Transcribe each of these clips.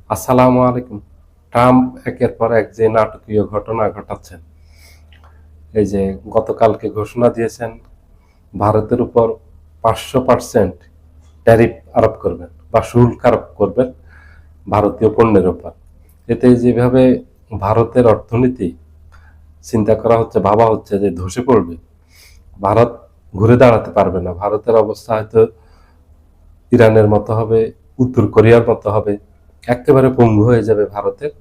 আসসালামু আলাইকুম। ট্রাম্প একের পর এক যে নাটকীয় ঘটনা ঘটাচ্ছেন, এই যে গতকালকে ঘোষণা দিয়েছেন ভারতের উপর 500% ট্যারিফ আরোপ করবেন বা শুল্ক আরোপ করবেন ভারতীয় পণ্যের উপর। এতে যেভাবে ভারতের অর্থনীতি চিন্তা করা হচ্ছে, ভাবা হচ্ছে যে ধসে পড়বে, ভারত ঘুরে দাঁড়াতে পারবে না, ভারতের অবস্থা হয়তো ইরানের মতো হবে, উত্তর কোরিয়ার মতো হবে, একেবারে পঙ্গু হয়ে যাবে ভারতের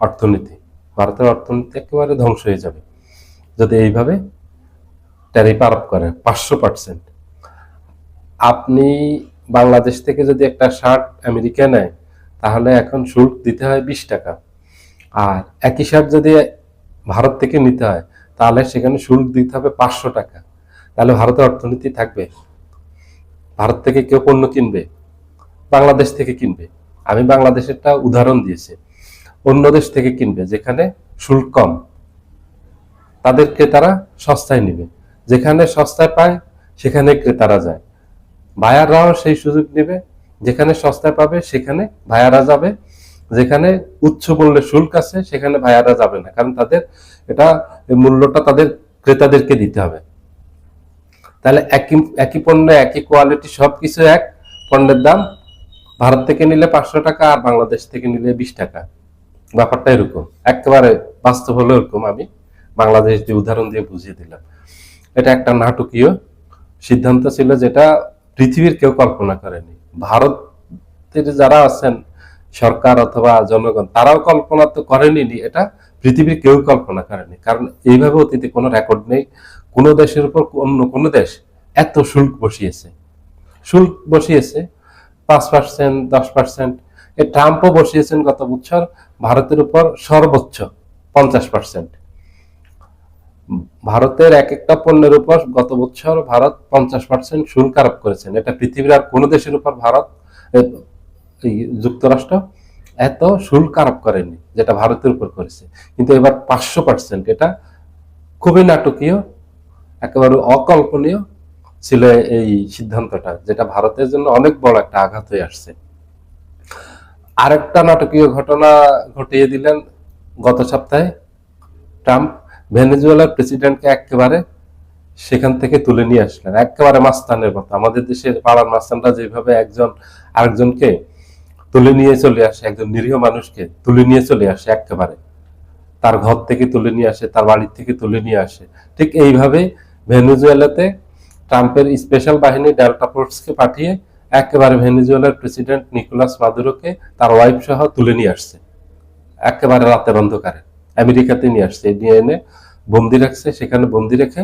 অর্থনীতি। ভারতের অর্থনীতি একেবারে ধ্বংস হয়ে যাবে যদি এইভাবে ট্যারিফ আরোপ করে 500%। আপনি বাংলাদেশ থেকে যদি একটা শার্ট আমেরিকা নেয়, তাহলে এখন শুল্ক দিতে হয় 20 টাকা। আর একই শার্ট যদি ভারত থেকে নিতে হয়, তাহলে সেখানে শুল্ক দিতে হবে 500 টাকা। তাহলে ভারতের অর্থনীতি থাকবে? ভারত থেকে কেউ পণ্য কিনবে? বাংলাদেশ থেকে কিনবে। আমি বাংলাদেশেরটা উদাহরণ দিয়েছি। অন্য দেশ থেকে কিনবে যেখানে শুল্ক কম, তাদের ক্রেতারা সস্তায় নিবে। যেখানে সস্তায় পায় সেখানে ক্রেতারা যায়, বায়াররাও সেই সুযোগ নেবে। যেখানে সস্তায় পাবে সেখানে ভাইয়ারা যাবে, যেখানে উচ্চ মূল্যের শুল্ক আছে সেখানে ভাইয়ারা যাবে না, কারণ তাদের এটা মূল্যটা তাদের ক্রেতাদেরকে দিতে হবে। তাহলে একই একই পণ্য, একই কোয়ালিটি, সবকিছু এক, পণ্যের দাম ভারত থেকে নিলে 500 টাকা আর বাংলাদেশ থেকে নিলে 20 টাকা। ব্যাপারটা এরকম, একেবারে বাস্তব হলো এরকম। আমি বাংলাদেশ যে উদাহরণ দিয়ে বুঝিয়ে দিলাম, এটা একটা নাটকীয় সিদ্ধান্ত ছিল যেটা পৃথিবীর কেউ কল্পনা করেনি। ভারতের যারা আছেন সরকার অথবা জনগণ, তারাও কল্পনা তো করেনি, এটা পৃথিবীর কেউ কল্পনা করেনি। কারণ এইভাবে অতীতে কোনো রেকর্ড নেই কোনো দেশের উপর অন্য কোনো দেশ এত শুল্ক বসিয়েছে। শুল্ক বসিয়েছে 5%, 10%। ট্রাম্পও বসিয়েছেন গত বছর ভারতের উপর সর্বোচ্চ 50%। ভারতের এক একটা পণ্যের উপর গত বছর ভারত 50% শুল্ক আরোপ করেছেন। এটা পৃথিবীর আর কোনো দেশের উপর ভারত, যুক্তরাষ্ট্র এত শুল্ক আরোপ করেনি যেটা ভারতের উপর করেছে। কিন্তু এবার 500%, এটা খুবই নাটকীয়, একেবারে অকল্পনীয় ছিল এই সিদ্ধান্তটা, যেটা ভারতের জন্য অনেক বড় একটা আঘাত হয়ে আসছে। আরেকটা নাটকীয় ঘটনা ঘটিয়ে দিলেন গত সপ্তাহে ট্রাম্প। ভেনেজুয়েলার প্রেসিডেন্টকে একেবারে সেখান থেকে তুলে নিয়ে আসলেন, একেবারে মাস্তানের মতো। আমাদের দেশের পাড়ার মাস্তানরা যেভাবে একজন আরেকজনকে তুলে নিয়ে চলে আসে, একজন নিরীহ মানুষকে তুলে নিয়ে চলে আসে, একেবারে তার ঘর থেকে তুলে নিয়ে আসে, তার বাড়ির থেকে তুলে নিয়ে আসে, ঠিক এইভাবে ভেনেজুয়েলাতে ট্রাম্পের স্পেশাল বাহিনী ডেল্টা ফোর্সকে পাঠিয়ে একেবারে ভেনেজুয়েলার প্রেসিডেন্ট নিকোলাস মাদুরোকে তার ওয়াইফ সহ তুলে নিয়ে আসছে, একেবারে রাতের অন্ধকারে আমেরিকাতে নিয়ে আসছে, নিয়ে এনে বন্দি রাখছে। সেখানে বন্দি রেখে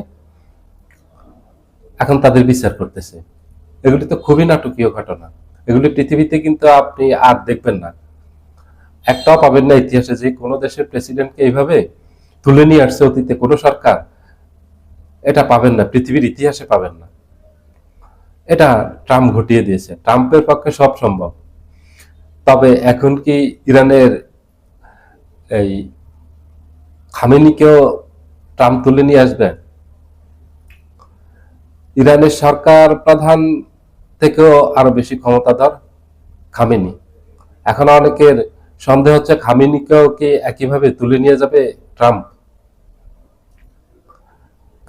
এখন তাদের বিচার করতেছে। এগুলি তো খুবই নাটকীয় ঘটনা। এগুলি পৃথিবীতে কিন্তু আপনি আর দেখবেন না, একটাও পাবেন না ইতিহাসে যে কোনো দেশের প্রেসিডেন্টকে এইভাবে তুলে নিয়ে আসছে অতীতে কোনো সরকার। এটা পাবেন না, পৃথিবীর ইতিহাসে পাবেন না। এটা ট্রাম্প ঘটিয়ে দিয়েছে। ট্রাম্পের পক্ষে সব সম্ভব। তবে এখন কি ইরানের এই খামেনিকেও ট্রাম্প তুলে নিয়ে আসবেন? ইরানের সরকার প্রধান থেকেও আরো বেশি ক্ষমতাধর খামেনি। এখন অনেকের সন্দেহ হচ্ছে খামেনিকেও কি একইভাবে তুলে নিয়ে যাবে ট্রাম্প।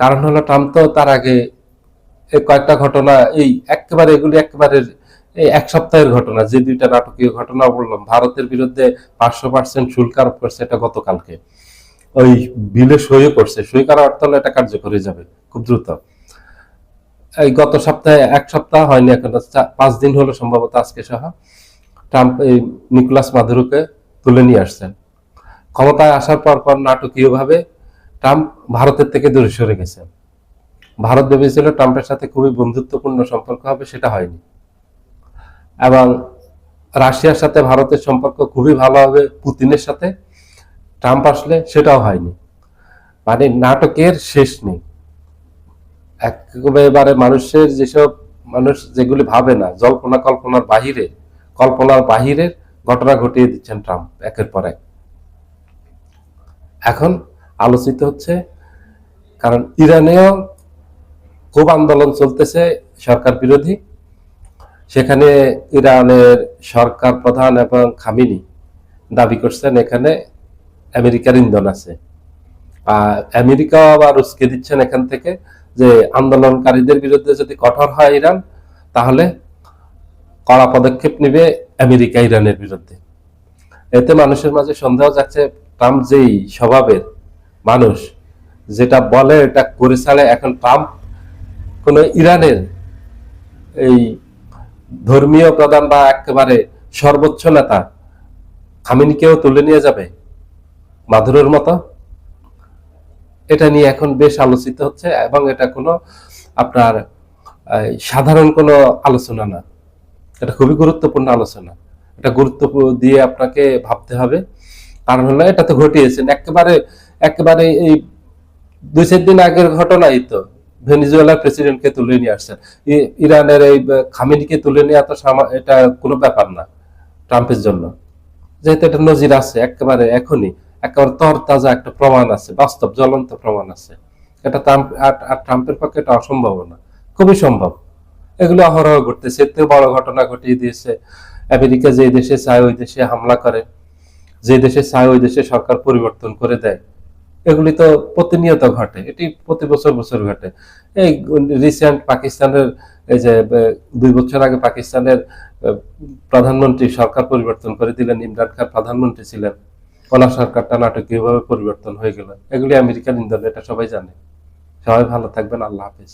কারণ হলো ট্রাম্প তো তার আগে এই কয়েকটা ঘটনা, এই একেবারে এগুলি একেবারে এই এক সপ্তাহের ঘটনা, যে দুইটা নাটকীয় ঘটনা বললাম, ভারতের বিরুদ্ধে 500% শুল্ক আরোপ করছে, এটা গতকালকে ওই বিলে সই করছে। সই করার অর্থ হলো এটা কার্যকর হয়ে যাবে খুব দ্রুত। এই গত সপ্তাহে, এক সপ্তাহ হয়নি এখন, 5 দিন হলো সম্ভবত আজকে সহ, ট্রাম্প এই নিকোলাস মাদুরোকে তুলে নিয়ে আসছেন। ক্ষমতায় আসার পর পর নাটকীয় ভাবে ট্রাম্প ভারতের থেকে দূরে সরে গেছেন। ভারত ভেবেছিল ট্রাম্পের সাথে খুবই বন্ধুত্বপূর্ণ সম্পর্ক হবে, সেটা হয়নি। এবং রাশিয়ার সাথে ভারতের সম্পর্ক খুবই ভালো হবে পুতিনের সাথে, ট্রাম্প আসলে সেটাও হয়নি। মানে নাটকের শেষ নেই। একেবারে মানুষের যেসব, মানুষ যেগুলি ভাবে না, জল্পনা কল্পনার বাহিরে, কল্পনার বাহিরের ঘটনা ঘটিয়ে দিচ্ছেন ট্রাম্প একের পর এক। এখন আলোচিত হচ্ছে, কারণ ইরানেও খুব আন্দোলন চলতেছে সরকার বিরোধী। সেখানে ইরানের সরকার প্রধান এবং খামেনি দাবি করছেন এখানে আমেরিকার ইন্ধন আছে। আর আমেরিকা আবার উস্কে দিচ্ছেন এখান থেকে যে আন্দোলনকারীদের বিরুদ্ধে যদি কঠোর হয় ইরান, তাহলে কড়া পদক্ষেপ নেবে আমেরিকা ইরানের বিরুদ্ধে। এতে মানুষের মাঝে সন্দেহ যাচ্ছে ট্রাম্প যেই স্বভাবের মানুষ, যেটা বলে এটা করে ছাড়ে। এখন ট্রাম্প কোন ইরানের এই ধর্মীয় প্রধান বা একেবারে সর্বোচ্চ নেতা খামেনিকেও তুলে নিয়ে যাবে মাদুরোর মতো। এটা নিয়ে এখন বেশ আলোচিত হচ্ছে, এবং এটা কোনো আপনার সাধারণ কোনো আলোচনা না, এটা খুবই গুরুত্বপূর্ণ আলোচনা। এটা গুরুত্ব দিয়ে আপনাকে ভাবতে হবে। কারণ হলো এটা তো ঘটিয়েছেন একেবারে একেবারে এই 2-4 দিন আগের ঘটনাই তো। ভেনিজুয়েলার প্রেসিডেন্টকে তুলে নিয়ে আসছেন, ইরানের এই খামেনিকে তুলে নিয়ে এটা কোনো ব্যাপার না ট্রাম্পের জন্য, যেহেতু এটা নজির আছে একেবারে এখনই, একেবারে তরতাজা একটা প্রমাণ আছে, বাস্তব জ্বলন্ত প্রমাণ আছে। এটা ট্রাম্পের পক্ষে এটা অসম্ভব না, খুবই সম্ভব। এগুলো অহরহ ঘটতেছে। এর থেকে বড় ঘটনা ঘটিয়ে দিয়েছে আমেরিকা, যে দেশে চায় ওই দেশে হামলা করে, যে দেশে চায় ওই দেশে সরকার পরিবর্তন করে দেয়। এগুলি তো প্রতিনিয়ত ঘটে, এটি প্রতি বছর বছর ঘটে। এই রিসেন্ট পাকিস্তানের এই যে 2 বছর আগে পাকিস্তানের প্রধানমন্ত্রী সরকার পরিবর্তন করে দিলেন, ইমরান খান প্রধানমন্ত্রী ছিলেন, ওনার সরকারটা নাটকীয়ভাবে পরিবর্তন হয়ে গেল। এগুলি আমেরিকান ইন্ধন, এটা সবাই জানে। সবাই ভালো থাকবেন, আল্লাহ হাফিজ।